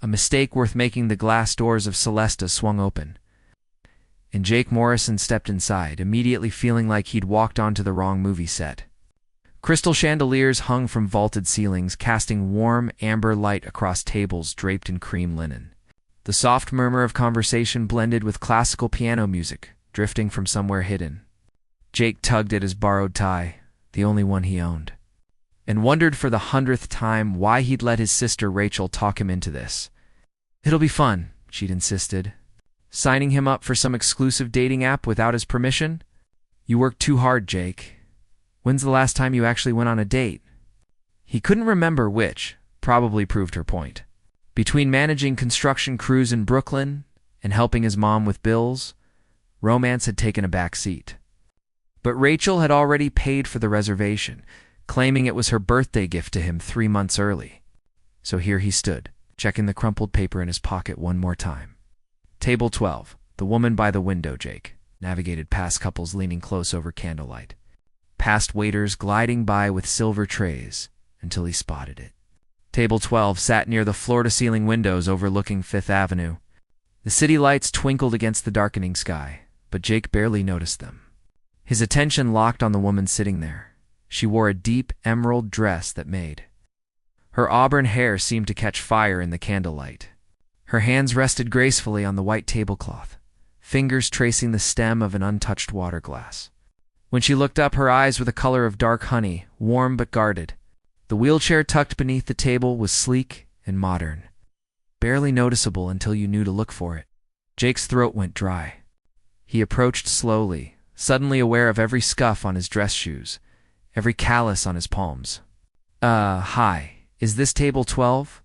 A mistake worth making. The glass doors of Celesta swung open, and Jake Morrison stepped inside, immediately feeling like he'd walked onto the wrong movie set. Crystal chandeliers hung from vaulted ceilings, casting warm, amber light across tables draped in cream linen. The soft murmur of conversation blended with classical piano music, drifting from somewhere hidden. Jake tugged at his borrowed tie, the only one he owned, and wondered for the 100th time why he'd let his sister Rachel talk him into this. "It'll be fun," she'd insisted. Signing him up for some exclusive dating app without his permission? "You work too hard, Jake. When's the last time you actually went on a date?" He couldn't remember which, probably proved her point. Between managing construction crews in Brooklyn and helping his mom with bills, romance had taken a back seat. But Rachel had already paid for the reservation, claiming it was her birthday gift to him 3 months early. So here he stood, checking the crumpled paper in his pocket one more time. Table 12, the woman by the window. Jake navigated past couples leaning close over candlelight, past waiters gliding by with silver trays, until he spotted it. Table 12 sat near the floor-to-ceiling windows overlooking Fifth Avenue. The city lights twinkled against the darkening sky, but Jake barely noticed them. His attention locked on the woman sitting there. She wore a deep emerald dress that made. Her auburn hair seemed to catch fire in the candlelight. Her hands rested gracefully on the white tablecloth, fingers tracing the stem of an untouched water glass. When she looked up, her eyes were the color of dark honey, warm but guarded. The wheelchair tucked beneath the table was sleek and modern, barely noticeable until you knew to look for it. Jake's throat went dry. He approached slowly, suddenly aware of every scuff on his dress shoes, every callus on his palms. Hi, is this table 12?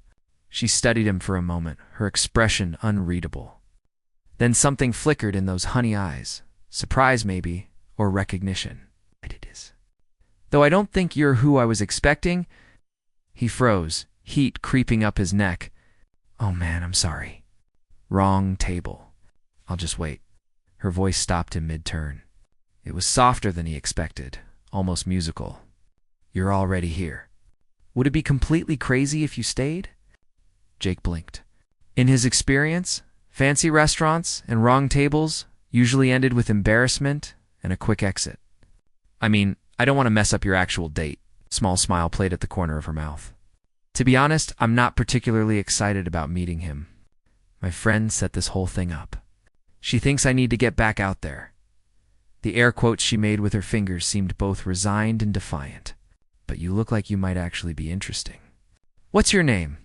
She studied him for a moment, her expression unreadable. Then something flickered in those honey eyes. Surprise, maybe, or recognition. It is. "Though I don't think you're who I was expecting." He froze, heat creeping up his neck. "Oh man, I'm sorry. Wrong table. I'll just wait." Her voice stopped him mid-turn. It was softer than he expected, almost musical. "You're already here. Would it be completely crazy if you stayed?" Jake blinked. In his experience, fancy restaurants and wrong tables usually ended with embarrassment and a quick exit. "I mean, I don't want to mess up your actual date." Small smile played at the corner of her mouth. "To be honest, I'm not particularly excited about meeting him. My friend set this whole thing up. She thinks I need to get back out there." The air quotes she made with her fingers seemed both resigned and defiant. "But you look like you might actually be interesting." "What's your name?"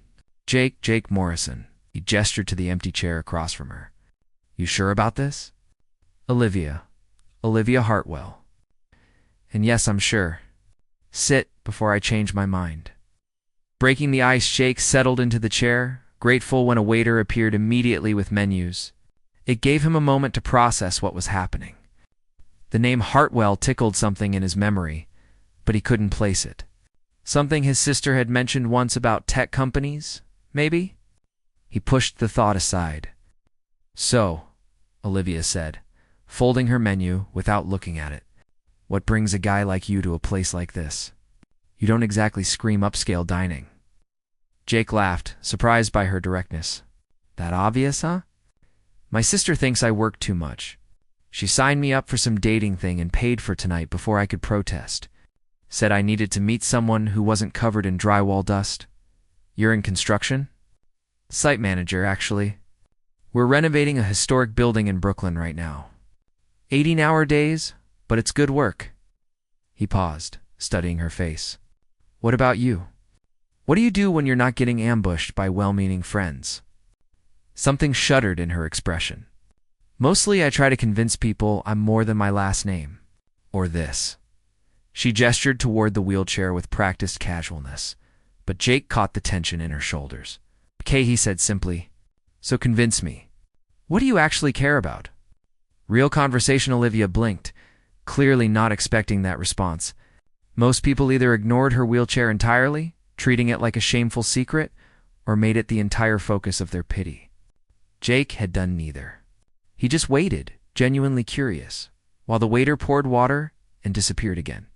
Jake Morrison." He gestured to the empty chair across from her. "You sure about this?" Olivia Hartwell." "And yes, I'm sure. Sit before I change my mind." Breaking the ice, Jake settled into the chair, grateful when a waiter appeared immediately with menus. It gave him a moment to process what was happening. The name Hartwell tickled something in his memory, but he couldn't place it. Something his sister had mentioned once about tech companies, maybe? He pushed the thought aside. "So," Olivia said, folding her menu without looking at it, "what brings a guy like you to a place like this? You don't exactly scream upscale dining." Jake laughed, surprised by her directness. "That obvious, huh? My sister thinks I work too much. She signed me up for some dating thing and paid for tonight before I could protest. Said I needed to meet someone who wasn't covered in drywall dust." "You're in construction?" "Site manager, actually. We're renovating a historic building in Brooklyn right now. 18-hour days, but it's good work." He paused, studying her face. "What about you? What do you do when you're not getting ambushed by well-meaning friends?" Something shuddered in her expression. "Mostly I try to convince people I'm more than my last name. Or this." She gestured toward the wheelchair with practiced casualness, but Jake caught the tension in her shoulders. "Okay," he said simply. "So convince me. What do you actually care about?" "Real conversation." Olivia blinked, clearly not expecting that response. Most people either ignored her wheelchair entirely, treating it like a shameful secret, or made it the entire focus of their pity. Jake had done neither. He just waited, genuinely curious, while the waiter poured water and disappeared again.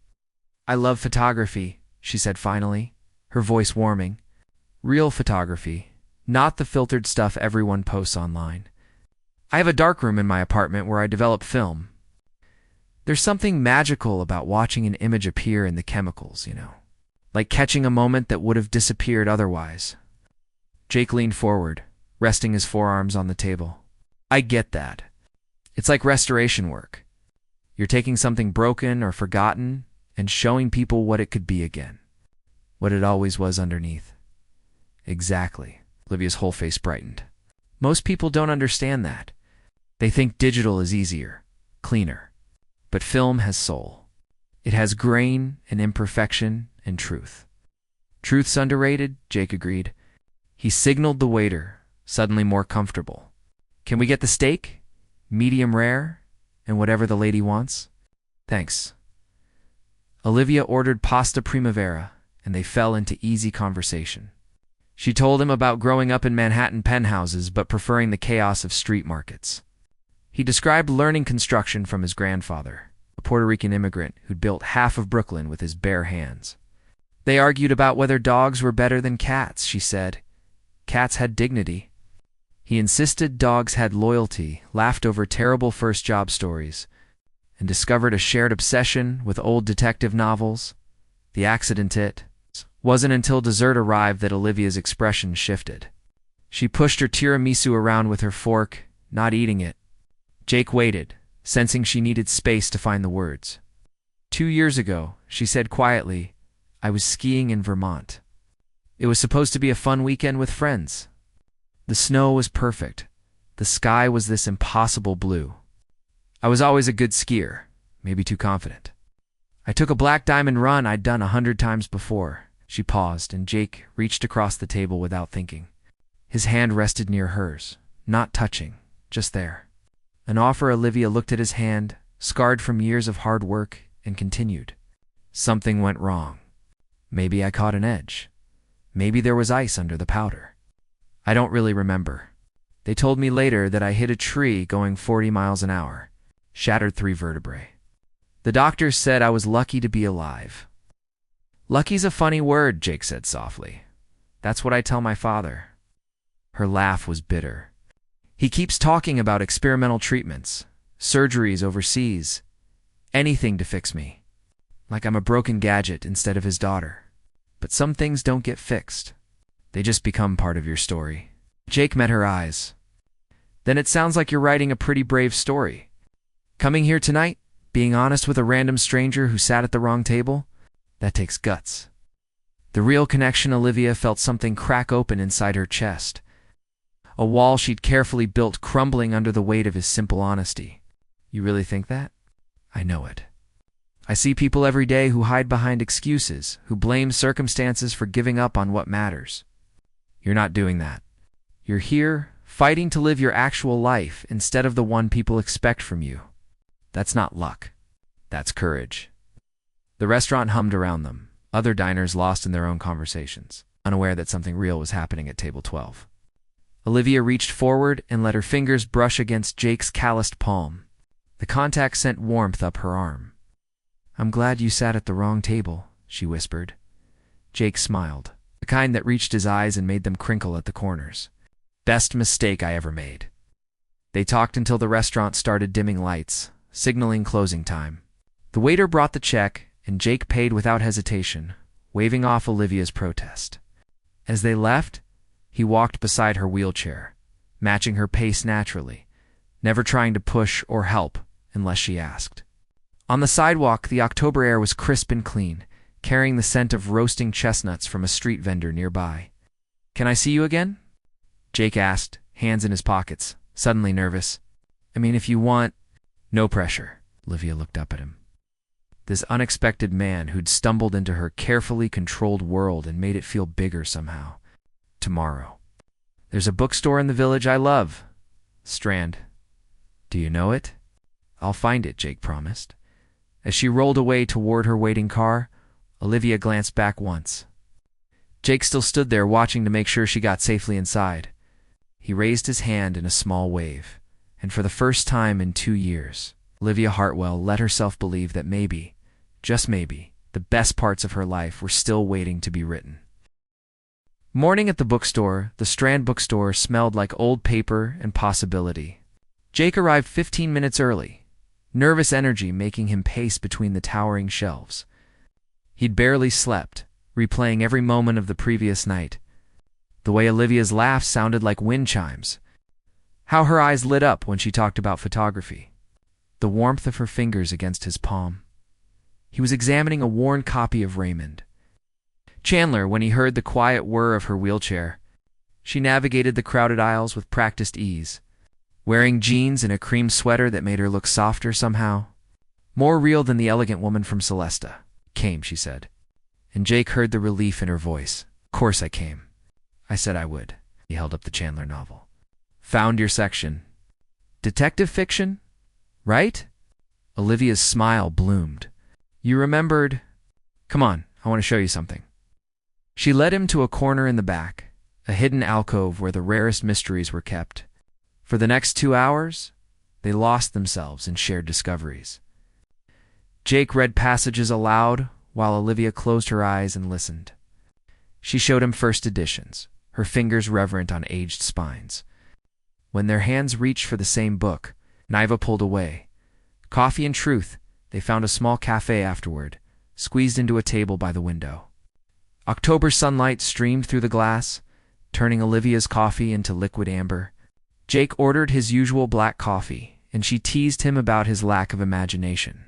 "I love photography," she said finally, her voice warming. "Real photography, not the filtered stuff everyone posts online. I have a darkroom in my apartment where I develop film. There's something magical about watching an image appear in the chemicals, like catching a moment that would have disappeared otherwise. Jake leaned forward, resting his forearms on the table. I get that. It's like restoration work. You're taking something broken or forgotten and showing people what it could be again. What it always was underneath. Exactly. Olivia's whole face brightened. Most people don't understand that. They think digital is easier, cleaner. But film has soul. It has grain and imperfection and truth. Truth's underrated, Jake agreed. He signaled the waiter, suddenly more comfortable. Can we get the steak? Medium rare? And whatever the lady wants? Thanks. Olivia ordered pasta primavera, and they fell into easy conversation. She told him about growing up in Manhattan penthouses but preferring the chaos of street markets. He described learning construction from his grandfather, a Puerto Rican immigrant who'd built half of Brooklyn with his bare hands. They argued about whether dogs were better than cats, she said. Cats had dignity. He insisted dogs had loyalty, laughed over terrible first job stories, and discovered a shared obsession with old detective novels. The accident it wasn't until dessert arrived that Olivia's expression shifted. She pushed her tiramisu around with her fork, not eating it. Jake waited, sensing she needed space to find the words. 2 years ago, she said quietly, I was skiing in Vermont. It was supposed to be a fun weekend with friends. The snow was perfect. The sky was this impossible blue. I was always a good skier, maybe too confident. I took a black diamond run I'd done 100 times before. She paused, and Jake reached across the table without thinking. His hand rested near hers, not touching, just there. An offer. Olivia looked at his hand, scarred from years of hard work, and continued. Something went wrong. Maybe I caught an edge. Maybe there was ice under the powder. I don't really remember. They told me later that I hit a tree going 40 miles an hour, shattered 3 vertebrae. The doctors said I was lucky to be alive. Lucky's a funny word, Jake said softly. That's what I tell my father. Her laugh was bitter. He keeps talking about experimental treatments, surgeries overseas, anything to fix me. Like I'm a broken gadget instead of his daughter. But some things don't get fixed. They just become part of your story. Jake met her eyes. Then it sounds like you're writing a pretty brave story. Coming here tonight, being honest with a random stranger who sat at the wrong table, that takes guts. The real connection. Olivia felt something crack open inside her chest. A wall she'd carefully built crumbling under the weight of his simple honesty. You really think that? I know it. I see people every day who hide behind excuses, who blame circumstances for giving up on what matters. You're not doing that. You're here, fighting to live your actual life instead of the one people expect from you. That's not luck. That's courage. The restaurant hummed around them, other diners lost in their own conversations, unaware that something real was happening at table 12. Olivia reached forward and let her fingers brush against Jake's calloused palm. The contact sent warmth up her arm. I'm glad you sat at the wrong table, she whispered. Jake smiled, the kind that reached his eyes and made them crinkle at the corners. Best mistake I ever made. They talked until the restaurant started dimming lights, signaling closing time. The waiter brought the check, and Jake paid without hesitation, waving off Olivia's protest. As they left, he walked beside her wheelchair, matching her pace naturally, never trying to push or help unless she asked. On the sidewalk, the October air was crisp and clean, carrying the scent of roasting chestnuts from a street vendor nearby. Can I see you again? Jake asked, hands in his pockets, suddenly nervous. I mean, if you want... No pressure. Olivia looked up at him. This unexpected man who'd stumbled into her carefully controlled world and made it feel bigger somehow. Tomorrow. There's a bookstore in the village I love. Strand. Do you know it? I'll find it, Jake promised. As she rolled away toward her waiting car, Olivia glanced back once. Jake still stood there watching to make sure she got safely inside. He raised his hand in a small wave, and for the first time in 2 years, Olivia Hartwell let herself believe that maybe, just maybe, the best parts of her life were still waiting to be written. Morning at the bookstore, the Strand bookstore smelled like old paper and possibility. Jake arrived 15 minutes early, nervous energy making him pace between the towering shelves. He'd barely slept, replaying every moment of the previous night. The way Olivia's laugh sounded like wind chimes. How her eyes lit up when she talked about photography. The warmth of her fingers against his palm. He was examining a worn copy of Raymond. Chandler, when he heard the quiet whir of her wheelchair. She navigated the crowded aisles with practiced ease, wearing jeans and a cream sweater that made her look softer somehow. More real than the elegant woman from Celesta. Came, she said. And Jake heard the relief in her voice. Of course I came. I said I would. He held up the Chandler novel. Found your section. Detective fiction? Right? Olivia's smile bloomed. You remembered? Come on, I want to show you something. She led him to a corner in the back, a hidden alcove where the rarest mysteries were kept. For the next 2 hours, they lost themselves in shared discoveries. Jake read passages aloud while Olivia closed her eyes and listened. She showed him first editions, her fingers reverent on aged spines. When their hands reached for the same book, Niva pulled away. Coffee and truth, they found a small cafe afterward, squeezed into a table by the window. October sunlight streamed through the glass, turning Olivia's coffee into liquid amber. Jake ordered his usual black coffee, and she teased him about his lack of imagination.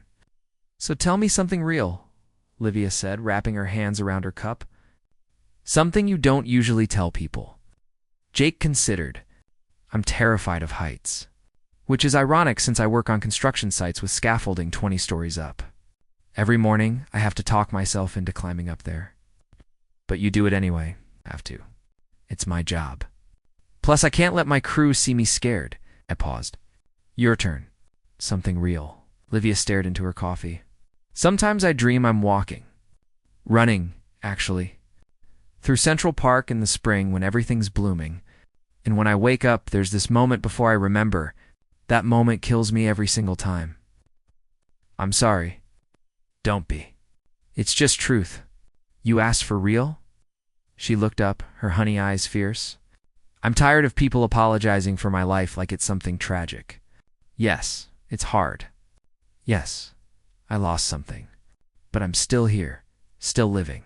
So tell me something real, Olivia said, wrapping her hands around her cup. Something you don't usually tell people. Jake considered. I'm terrified of heights. Which is ironic since I work on construction sites with scaffolding 20 stories up. Every morning, I have to talk myself into climbing up there. But you do it anyway. Have to. It's my job. Plus, I can't let my crew see me scared. I paused. Your turn. Something real. Olivia stared into her coffee. Sometimes I dream I'm walking. Running, actually. Through Central Park in the spring when everything's blooming. And when I wake up, there's this moment before I remember. That moment kills me every single time. I'm sorry. Don't be. It's just truth. You asked for real? She looked up, her honey eyes fierce. I'm tired of people apologizing for my life like it's something tragic. Yes, it's hard. Yes, I lost something. But I'm still here, still living.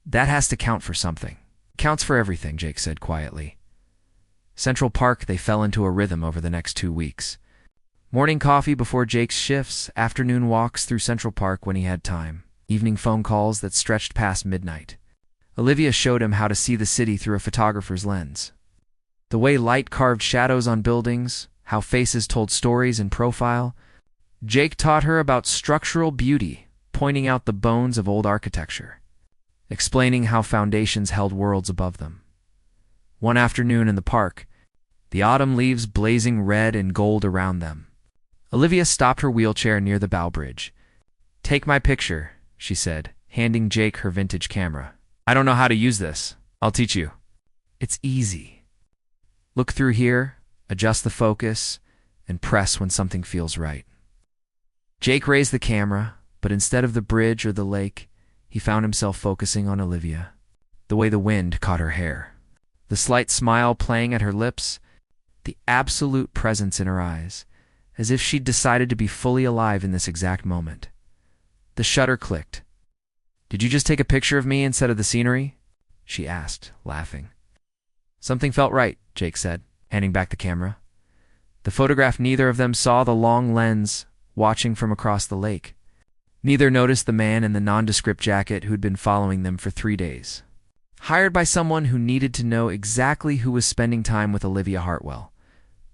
That has to count for something. Counts for everything, Jake said quietly. Central Park, they fell into a rhythm over the next 2 weeks. Morning coffee before Jake's shifts, afternoon walks through Central Park when he had time, evening phone calls that stretched past midnight. Olivia showed him how to see the city through a photographer's lens. The way light carved shadows on buildings, how faces told stories in profile. Jake taught her about structural beauty, pointing out the bones of old architecture, explaining how foundations held worlds above them. One afternoon in the park, the autumn leaves blazing red and gold around them. Olivia stopped her wheelchair near the bow bridge. Take my picture, she said, handing Jake her vintage camera. I don't know how to use this. I'll teach you. It's easy. Look through here, adjust the focus, and press when something feels right. Jake raised the camera, but instead of the bridge or the lake, he found himself focusing on Olivia. The way the wind caught her hair. The slight smile playing at her lips, the absolute presence in her eyes, as if she'd decided to be fully alive in this exact moment. The shutter clicked. Did you just take a picture of me instead of the scenery? She asked, laughing. Something felt right, Jake said, handing back the camera. The photograph neither of them saw the long lens watching from across the lake. Neither noticed the man in the nondescript jacket who'd been following them for 3 days. Hired by someone who needed to know exactly who was spending time with Olivia Hartwell.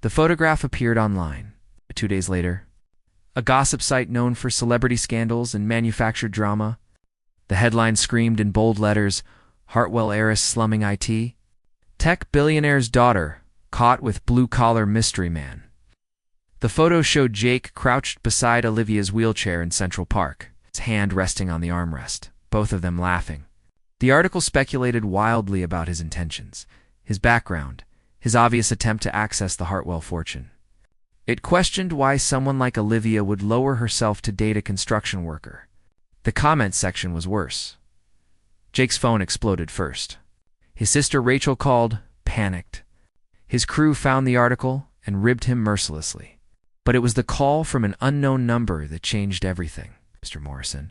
The photograph appeared online. 2 days later, a gossip site known for celebrity scandals and manufactured drama. The headline screamed in bold letters, Hartwell heiress slumming IT. Tech billionaire's daughter, caught with blue-collar mystery man. The photo showed Jake crouched beside Olivia's wheelchair in Central Park, his hand resting on the armrest, both of them laughing. The article speculated wildly about his intentions, his background, his obvious attempt to access the Hartwell fortune. It questioned why someone like Olivia would lower herself to date a construction worker. The comments section was worse. Jake's phone exploded first. His sister Rachel called, panicked. His crew found the article and ribbed him mercilessly. But it was the call from an unknown number that changed everything. Mr. Morrison,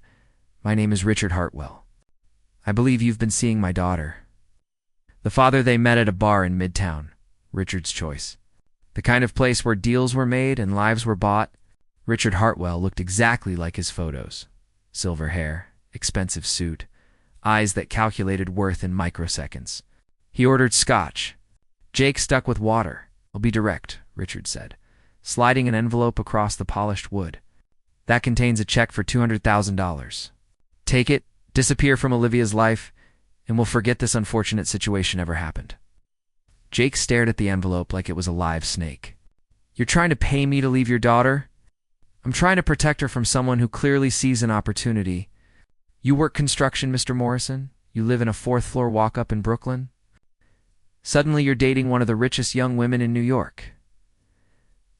my name is Richard Hartwell. I believe you've been seeing my daughter. The father they met at a bar in Midtown, Richard's choice. The kind of place where deals were made and lives were bought. Richard Hartwell looked exactly like his photos. Silver hair, expensive suit, eyes that calculated worth in microseconds. He ordered scotch. Jake stuck with water. I'll be direct, Richard said, sliding an envelope across the polished wood. That contains a check for $200,000. Take it, disappear from Olivia's life, and we'll forget this unfortunate situation ever happened. Jake stared at the envelope like it was a live snake. You're trying to pay me to leave your daughter? I'm trying to protect her from someone who clearly sees an opportunity. You work construction, Mr. Morrison? You live in a fourth-floor walk-up in Brooklyn? Suddenly you're dating one of the richest young women in New York.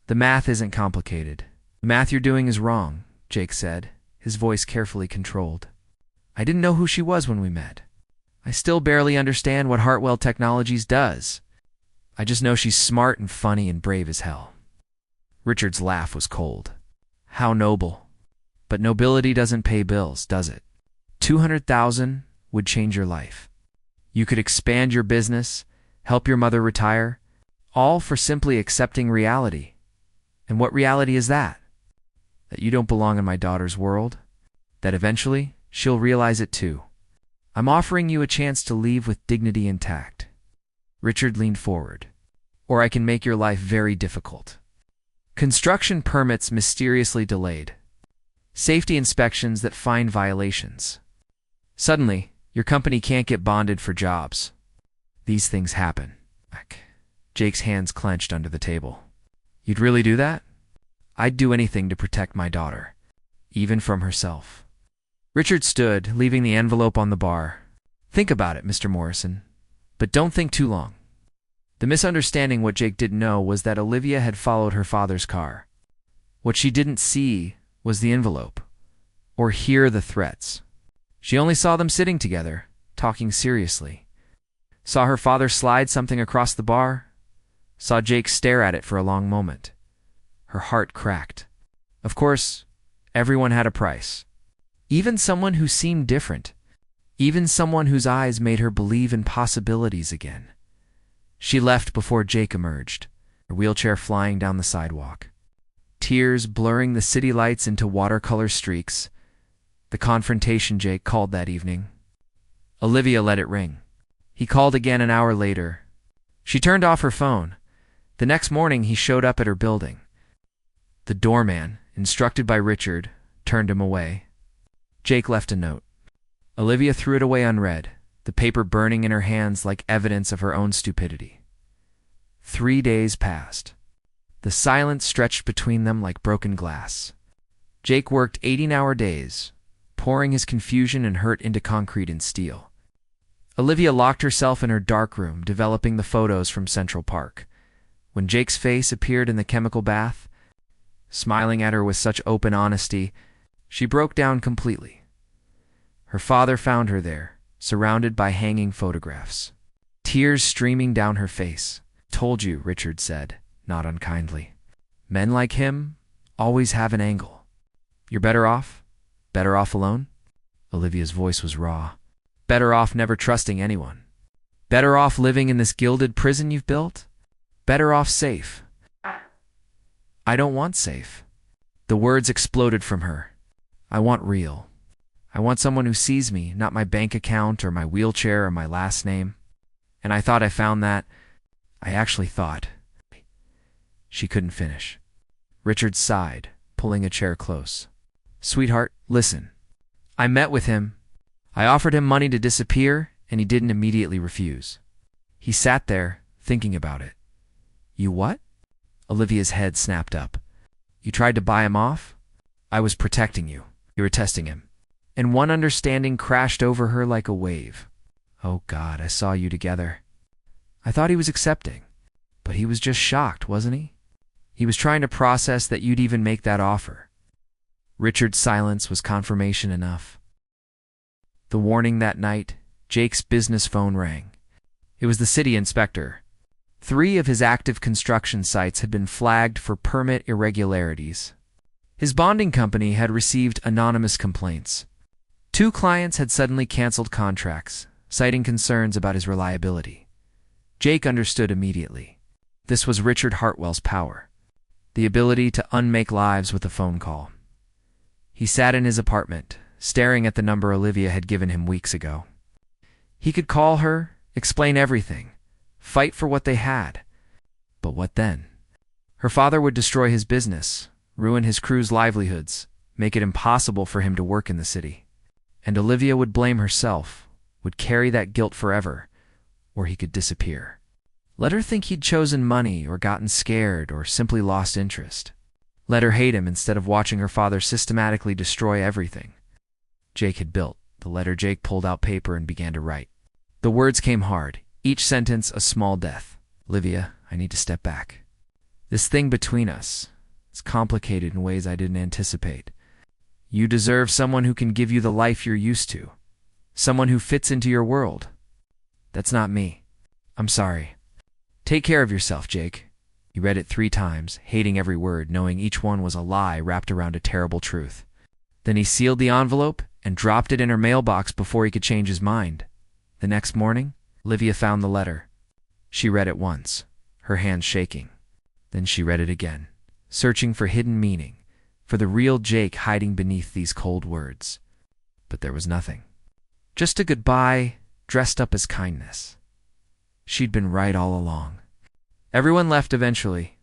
The math isn't complicated. The math you're doing is wrong, Jake said, his voice carefully controlled. I didn't know who she was when we met. I still barely understand what Hartwell Technologies does. I just know she's smart and funny and brave as hell. Richard's laugh was cold. How noble. But nobility doesn't pay bills, does it? $200,000 would change your life. You could expand your business, help your mother retire, all for simply accepting reality. And what reality is that? That you don't belong in my daughter's world? That eventually she'll realize it too. I'm offering you a chance to leave with dignity intact. Richard leaned forward. Or I can make your life very difficult. Construction permits mysteriously delayed. Safety inspections that find violations. Suddenly, your company can't get bonded for jobs. These things happen. Jake's hands clenched under the table. You'd really do that? I'd do anything to protect my daughter, even from herself. Richard stood, leaving the envelope on the bar. Think about it, Mr. Morrison, but don't think too long. The misunderstanding what Jake didn't know was that Olivia had followed her father's car. What she didn't see was the envelope, or hear the threats. She only saw them sitting together, talking seriously. Saw her father slide something across the bar. Saw Jake stare at it for a long moment. Her heart cracked. Of course, everyone had a price. Even someone who seemed different. Even someone whose eyes made her believe in possibilities again. She left before Jake emerged, her wheelchair flying down the sidewalk. Tears blurring the city lights into watercolor streaks. The confrontation Jake called that evening. Olivia let it ring. He called again an hour later. She turned off her phone. The next morning he showed up at her building. The doorman, instructed by Richard, turned him away. Jake left a note. Olivia threw it away unread, the paper burning in her hands like evidence of her own stupidity. 3 days passed. The silence stretched between them like broken glass. Jake worked 18-hour days, pouring his confusion and hurt into concrete and steel. Olivia locked herself in her dark room, developing the photos from Central Park. When Jake's face appeared in the chemical bath, smiling at her with such open honesty, she broke down completely. Her father found her there, surrounded by hanging photographs. Tears streaming down her face. Told you, Richard said, not unkindly. Men like him always have an angle. You're better off? Better off alone? Olivia's voice was raw. Better off never trusting anyone. Better off living in this gilded prison you've built? Better off safe. I don't want safe. The words exploded from her. I want real. I want someone who sees me, not my bank account or my wheelchair or my last name. And I thought I found that. I actually thought. She couldn't finish. Richard sighed, pulling a chair close. Sweetheart, listen. I met with him. I offered him money to disappear, and he didn't immediately refuse. He sat there, thinking about it. You what? Olivia's head snapped up. You tried to buy him off? I was protecting you. You were testing him. And one understanding crashed over her like a wave. Oh God, I saw you together. I thought he was accepting, but he was just shocked, wasn't he? He was trying to process that you'd even make that offer. Richard's silence was confirmation enough. The warning that night, Jake's business phone rang. It was the city inspector. 3 of his active construction sites had been flagged for permit irregularities. His bonding company had received anonymous complaints. 2 clients had suddenly canceled contracts, citing concerns about his reliability. Jake understood immediately. This was Richard Hartwell's power, the ability to unmake lives with a phone call. He sat in his apartment, staring at the number Olivia had given him weeks ago. He could call her, explain everything, fight for what they had. But what then? Her father would destroy his business, ruin his crew's livelihoods, make it impossible for him to work in the city. And Olivia would blame herself, would carry that guilt forever, or he could disappear. Let her think he'd chosen money or gotten scared or simply lost interest. Let her hate him instead of watching her father systematically destroy everything Jake had built. The letter Jake pulled out paper and began to write. The words came hard, each sentence a small death. Olivia, I need to step back. This thing between us is complicated in ways I didn't anticipate. You deserve someone who can give you the life you're used to. Someone who fits into your world. That's not me. I'm sorry. Take care of yourself, Jake. He read it 3 times, hating every word, knowing each one was a lie wrapped around a terrible truth. Then he sealed the envelope and dropped it in her mailbox before he could change his mind. The next morning, Olivia found the letter. She read it once, her hands shaking. Then she read it again, searching for hidden meaning, for the real Jake hiding beneath these cold words. But there was nothing. Just a goodbye, dressed up as kindness. She'd been right all along. Everyone left eventually.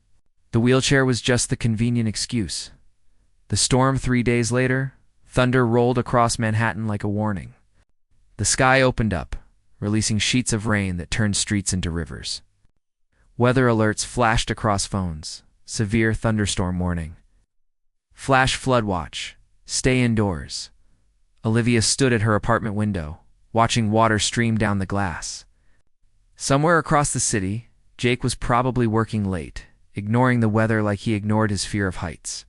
The wheelchair was just the convenient excuse. The storm 3 days later, thunder rolled across Manhattan like a warning. The sky opened up, releasing sheets of rain that turned streets into rivers. Weather alerts flashed across phones. Severe thunderstorm warning. Flash flood watch. Stay indoors. Olivia stood at her apartment window, watching water stream down the glass. Somewhere across the city, Jake was probably working late, ignoring the weather like he ignored his fear of heights.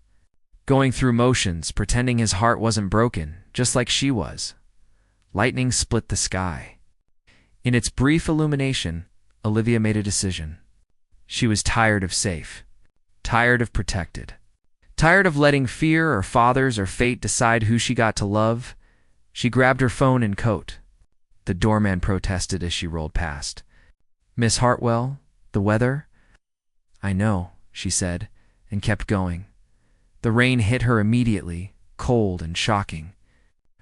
Going through motions, pretending his heart wasn't broken, just like she was. Lightning split the sky. In its brief illumination, Olivia made a decision. She was tired of safe, tired of protected, tired of letting fear or fathers or fate decide who she got to love. She grabbed her phone and coat. The doorman protested as she rolled past. Miss Hartwell, the weather? I know, she said, and kept going. The rain hit her immediately, cold and shocking.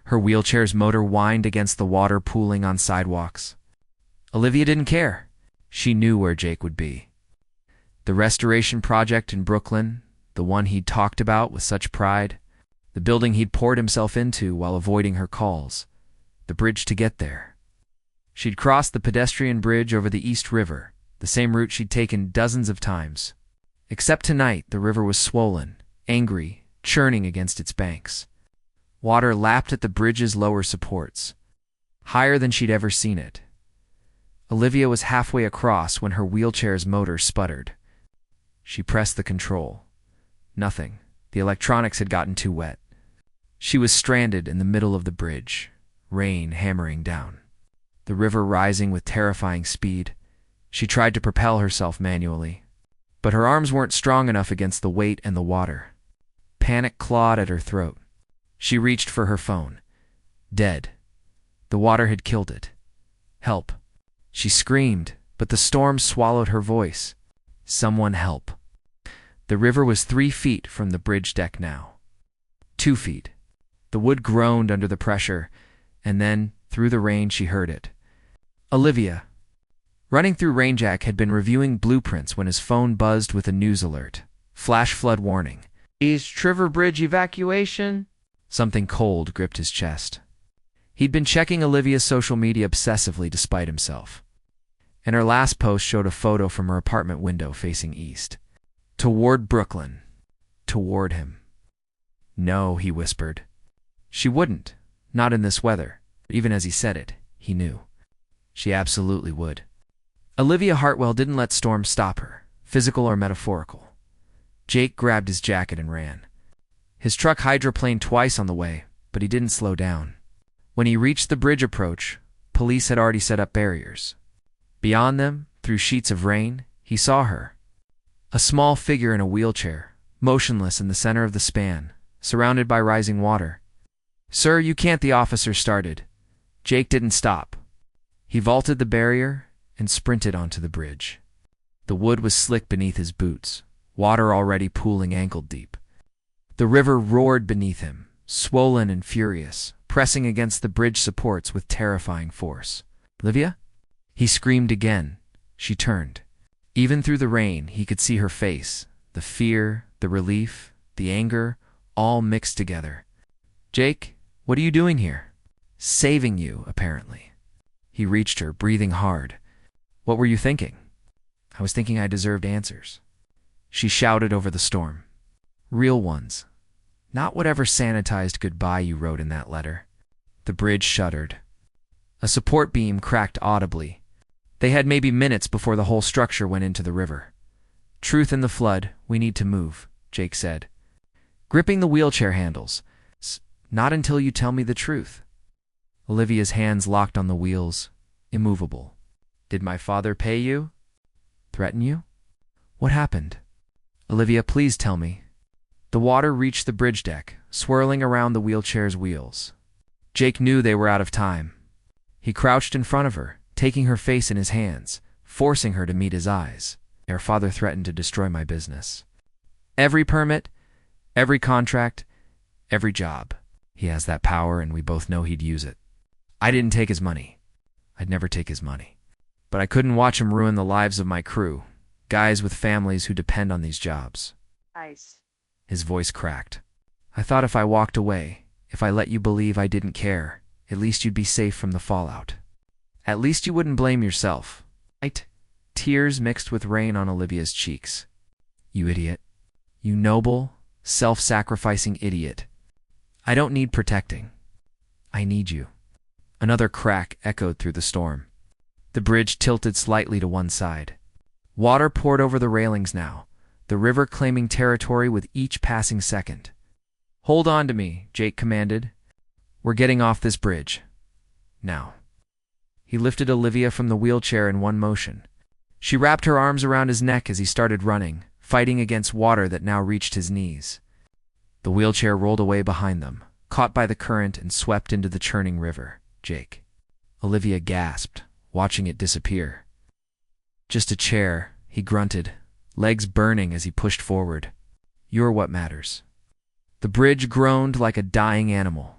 Her wheelchair's motor whined against the water pooling on sidewalks. Olivia didn't care. She knew where Jake would be. The restoration project in Brooklyn, the one he'd talked about with such pride, the building he'd poured himself into while avoiding her calls, the bridge to get there. She'd crossed the pedestrian bridge over the East River, the same route she'd taken dozens of times. Except tonight, the river was swollen, angry, churning against its banks. Water lapped at the bridge's lower supports, higher than she'd ever seen it. Olivia was halfway across when her wheelchair's motor sputtered. She pressed the control. Nothing. The electronics had gotten too wet. She was stranded in the middle of the bridge, rain hammering down. The river rising with terrifying speed. She tried to propel herself manually, but her arms weren't strong enough against the weight and the water. Panic clawed at her throat. She reached for her phone. Dead. The water had killed it. Help. She screamed, but the storm swallowed her voice. Someone help. The river was 3 feet from the bridge deck now. 2 feet. The wood groaned under the pressure, and then, through the rain, she heard it. Olivia. Running through Rainjack had been reviewing blueprints when his phone buzzed with a news alert. Flash flood warning. East River Bridge evacuation? Something cold gripped his chest. He'd been checking Olivia's social media obsessively despite himself. And her last post showed a photo from her apartment window facing east. Toward Brooklyn. Toward him. No, he whispered. She wouldn't. Not in this weather. Even as he said it, he knew. She absolutely would. Olivia Hartwell didn't let storms stop her, physical or metaphorical. Jake grabbed his jacket and ran. His truck hydroplaned twice on the way, but he didn't slow down. When he reached the bridge approach, police had already set up barriers. Beyond them, through sheets of rain, he saw her. A small figure in a wheelchair, motionless in the center of the span, surrounded by rising water. "Sir, you can't," the officer started. Jake didn't stop. He vaulted the barrier and sprinted onto the bridge. The wood was slick beneath his boots, water already pooling ankle deep. The river roared beneath him, swollen and furious, pressing against the bridge supports with terrifying force. "Olivia?" He screamed again. She turned. Even through the rain, he could see her face, the fear, the relief, the anger, all mixed together. "Jake, what are you doing here?" "Saving you, apparently." He reached her, breathing hard. "What were you thinking?" "I was thinking I deserved answers." She shouted over the storm. "Real ones. Not whatever sanitized goodbye you wrote in that letter." The bridge shuddered. A support beam cracked audibly. They had maybe minutes before the whole structure went into the river. "Truth in the flood, we need to move," Jake said, gripping the wheelchair handles. "Not until you tell me the truth." Olivia's hands locked on the wheels, immovable. "Did my father pay you? Threaten you? What happened? Olivia, please tell me." The water reached the bridge deck, swirling around the wheelchair's wheels. Jake knew they were out of time. He crouched in front of her, taking her face in his hands, forcing her to meet his eyes. "Your father threatened to destroy my business. Every permit, every contract, every job. He has that power, and we both know he'd use it. I didn't take his money. I'd never take his money. But I couldn't watch him ruin the lives of my crew, guys with families who depend on these jobs." Ice. His voice cracked. "I thought if I walked away, if I let you believe I didn't care, at least you'd be safe from the fallout. At least you wouldn't blame yourself." Right? Tears mixed with rain on Olivia's cheeks. "You idiot. You noble, self-sacrificing idiot. I don't need protecting. I need you." Another crack echoed through the storm. The bridge tilted slightly to one side. Water poured over the railings now, the river claiming territory with each passing second. "Hold on to me," Jake commanded. "We're getting off this bridge. Now." He lifted Olivia from the wheelchair in one motion. She wrapped her arms around his neck as he started running, fighting against water that now reached his knees. The wheelchair rolled away behind them, caught by the current and swept into the churning river. "Jake." Olivia gasped, watching it disappear. "Just a chair," he grunted, legs burning as he pushed forward. "You're what matters." The bridge groaned like a dying animal.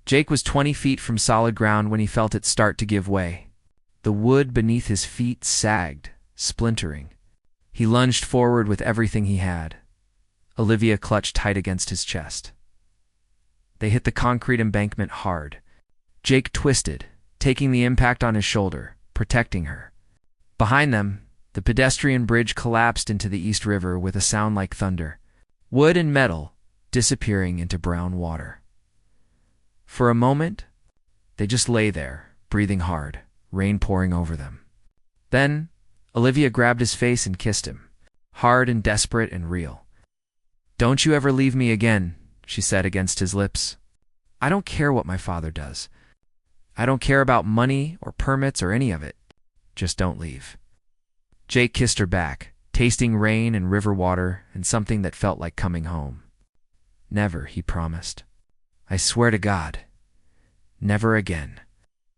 Jake was 20 feet from solid ground when he felt it start to give way. The wood beneath his feet sagged, splintering. He lunged forward with everything he had. Olivia clutched tight against his chest. They hit the concrete embankment hard. Jake twisted, taking the impact on his shoulder, protecting her. Behind them, the pedestrian bridge collapsed into the East River with a sound like thunder. Wood and metal disappearing into brown water. For a moment, they just lay there, breathing hard, rain pouring over them. Then, Olivia grabbed his face and kissed him, hard and desperate and real. "Don't you ever leave me again," she said against his lips. "I don't care what my father does. I don't care about money or permits or any of it. Just don't leave." Jake kissed her back, tasting rain and river water and something that felt like coming home. "Never," he promised. "I swear to God. Never again."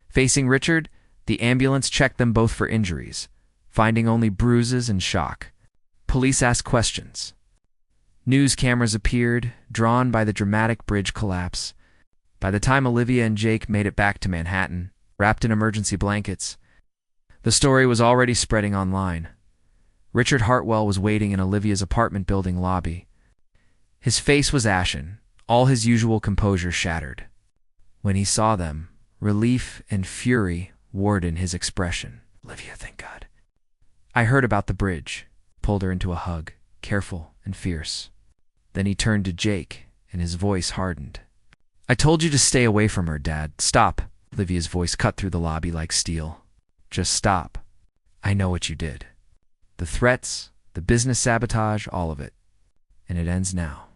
Facing Richard, the ambulance checked them both for injuries, finding only bruises and shock. Police asked questions. News cameras appeared, drawn by the dramatic bridge collapse. By the time Olivia and Jake made it back to Manhattan, wrapped in emergency blankets, the story was already spreading online. Richard Hartwell was waiting in Olivia's apartment building lobby. His face was ashen, all his usual composure shattered. When he saw them, relief and fury warred in his expression. "Olivia, thank God." "I heard about the bridge," pulled her into a hug, careful and fierce. Then he turned to Jake, and his voice hardened. "I told you to stay away from her, Dad. Stop." Olivia's voice cut through the lobby like steel. "Just stop. I know what you did. The threats, the business sabotage, all of it. And it ends now.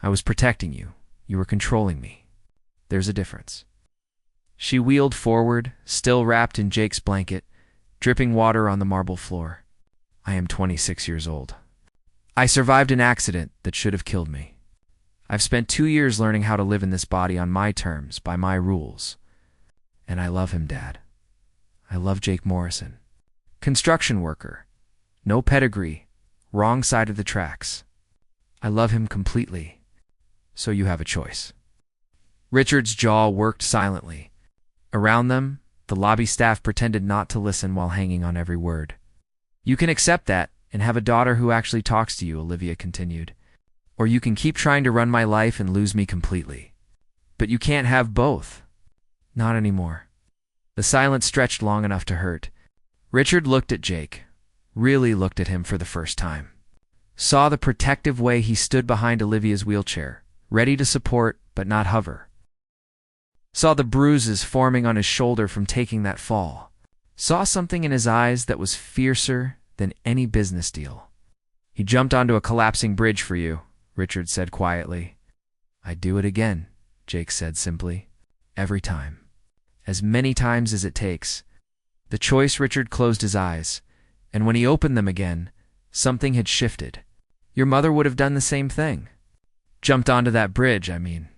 I was protecting you. You were controlling me. There's a difference." She wheeled forward, still wrapped in Jake's blanket, dripping water on the marble floor. I am 26 years old. I survived an accident that should have killed me. I've spent 2 years learning how to live in this body on my terms, by my rules. And I love him, Dad. I love Jake Morrison. Construction worker. No pedigree. Wrong side of the tracks. I love him completely. So you have a choice. Richard's jaw worked silently. Around them, the lobby staff pretended not to listen while hanging on every word. You can accept that and have a daughter who actually talks to you, Olivia continued. Or you can keep trying to run my life and lose me completely. But you can't have both. Not anymore. The silence stretched long enough to hurt. Richard looked at Jake, really looked at him for the first time. Saw the protective way he stood behind Olivia's wheelchair, ready to support but not hover. Saw the bruises forming on his shoulder from taking that fall. Saw something in his eyes that was fiercer than any business deal. He jumped onto a collapsing bridge for you, Richard said quietly. I'd do it again, Jake said simply. Every time. As many times as it takes. The choice. Richard closed his eyes, and when he opened them again, something had shifted. Your mother would have done the same thing. Jumped onto that bridge, I mean.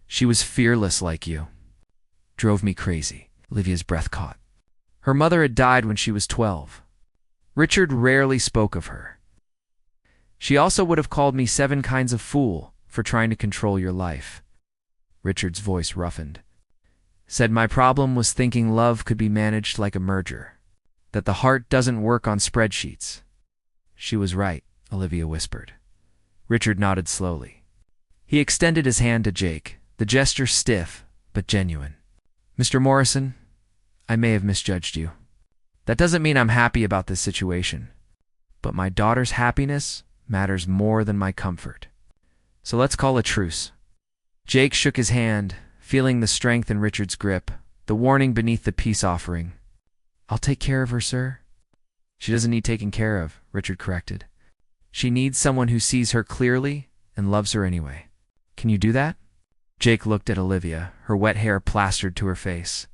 She was fearless like you. Drove me crazy. Olivia's breath caught. Her mother had died when she was 12. Richard rarely spoke of her. She also would have called me 7 kinds of fool for trying to control your life. Richard's voice roughened. Said my problem was thinking love could be managed like a merger. That the heart doesn't work on spreadsheets. She was right, Olivia whispered. Richard nodded slowly. He extended his hand to Jake, the gesture stiff but genuine. Mr. Morrison, I may have misjudged you. That doesn't mean I'm happy about this situation. But my daughter's happiness matters more than my comfort. So let's call a truce. Jake shook his hand, feeling the strength in Richard's grip, the warning beneath the peace offering. I'll take care of her, sir. She doesn't need taking care of, Richard corrected. She needs someone who sees her clearly and loves her anyway. Can you do that? Jake looked at Olivia, her wet hair plastered to her face.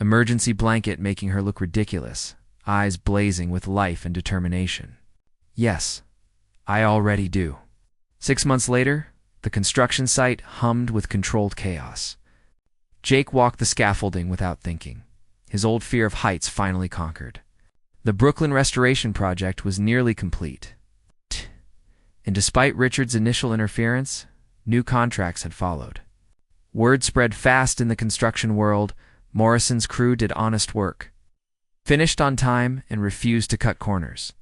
Emergency blanket making her look ridiculous, eyes blazing with life and determination. Yes, I already do. 6 months later, the construction site hummed with controlled chaos. Jake walked the scaffolding without thinking, his old fear of heights finally conquered. The Brooklyn restoration project was nearly complete. And despite Richard's initial interference, new contracts had followed. Word spread fast in the construction world. Morrison's crew did honest work. Finished on time and refused to cut corners.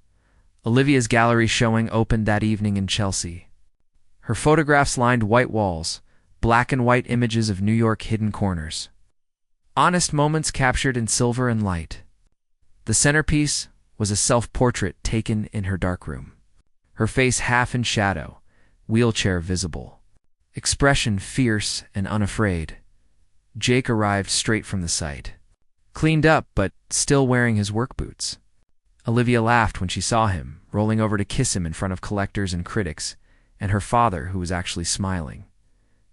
Olivia's gallery showing opened that evening in Chelsea. Her photographs lined white walls, black and white images of New York hidden corners. Honest moments captured in silver and light. The centerpiece was a self-portrait taken in her darkroom. Her face half in shadow, wheelchair visible. Expression fierce and unafraid. Jake arrived straight from the site. Cleaned up, but still wearing his work boots. Olivia laughed when she saw him, rolling over to kiss him in front of collectors and critics, and her father, who was actually smiling.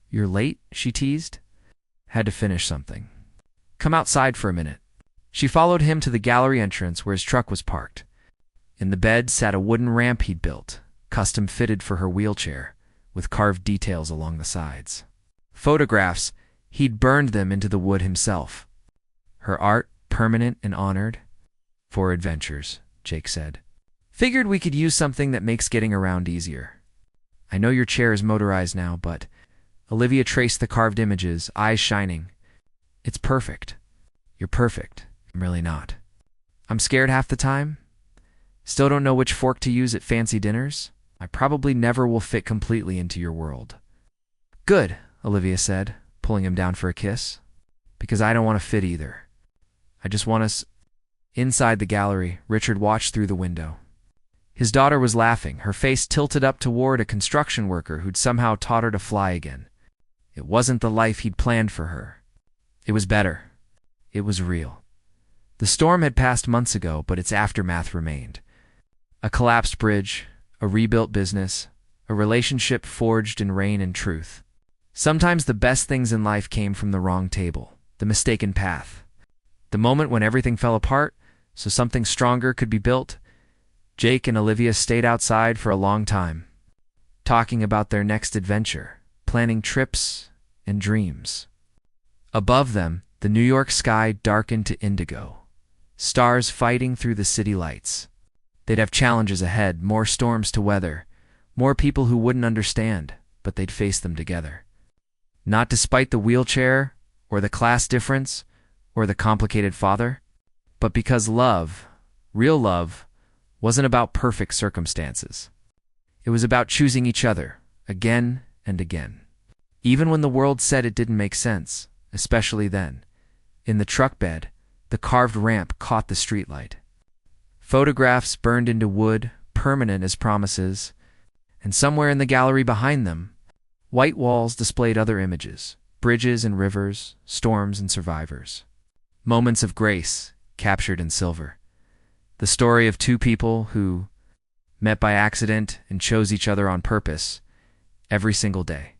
You're late, she teased. Had to finish something. Come outside for a minute. She followed him to the gallery entrance where his truck was parked. In the bed sat a wooden ramp he'd built, custom fitted for her wheelchair, with carved details along the sides. Photographs, he'd burned them into the wood himself. Her art, permanent and honored. For adventures, Jake said. Figured we could use something that makes getting around easier. I know your chair is motorized now, but... Olivia traced the carved images, eyes shining. It's perfect. You're perfect. I'm really not. I'm scared half the time. Still don't know which fork to use at fancy dinners. I probably never will fit completely into your world. Good, Olivia said, pulling him down for a kiss. Because I don't want to fit either. I just want us... Inside the gallery, Richard watched through the window. His daughter was laughing, her face tilted up toward a construction worker who'd somehow taught her to fly again. It wasn't the life he'd planned for her. It was better. It was real. The storm had passed months ago, but its aftermath remained. A collapsed bridge, a rebuilt business, a relationship forged in rain and truth. Sometimes the best things in life came from the wrong table, the mistaken path. The moment when everything fell apart, so something stronger could be built. Jake and Olivia stayed outside for a long time, talking about their next adventure, planning trips and dreams. Above them, the New York sky darkened to indigo, stars fighting through the city lights. They'd have challenges ahead, more storms to weather, more people who wouldn't understand, but they'd face them together. Not despite the wheelchair, or the class difference, or the complicated father, but because love, real love, wasn't about perfect circumstances. It was about choosing each other, again and again. Even when the world said it didn't make sense, especially then. In the truck bed, the carved ramp caught the streetlight. Photographs burned into wood, permanent as promises, and somewhere in the gallery behind them, white walls displayed other images, bridges and rivers, storms and survivors. Moments of grace, captured in silver. The story of two people who met by accident and chose each other on purpose every single day.